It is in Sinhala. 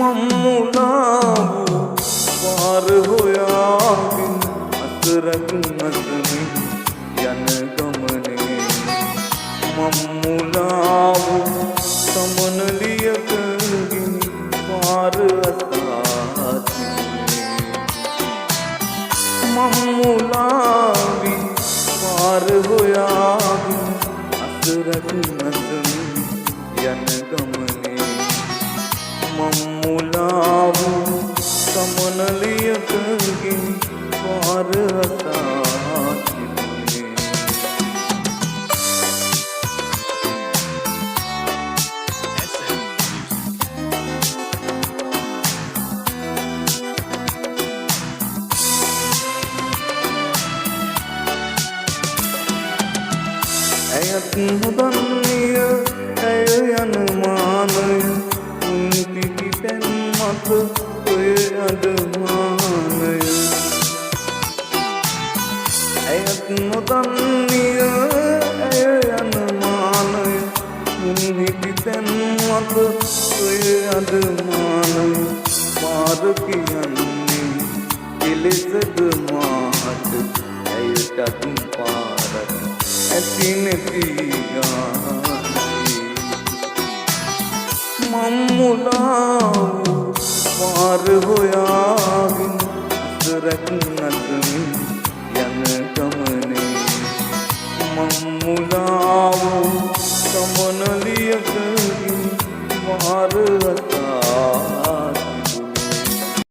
මම්මුලාවූ පාර හොයාගෙන අතරක් අසමින් යන ගමනේ මම්මුලාවූ සමනලියකගේ පාර අසාතිනේ මම්මුලාවී පාර හොයාගෙන අතරක් අසමින් යන ගමනේ මම්මුලාවූ සමනලියකගේ පාර අසාතිනේ ඇයත් නොදන්නේය ඇය යන මානය උන්පිටි තැන් මත ඔය අඩමානය ඇයත් නොදන්නේය ඇය යන මානය උන්පිටි තැන් මත ඔය අඩමානය පාර කියන්නේ කෙලෙසද මාට ඇයටත් පාරක් ඇති නැති ගානේ මම්මුලාවූ පාර හොයාගෙන අතරක් අසමින් යන ගමනේ මම්මුලාවූ සමනලියකගේ පාර අසා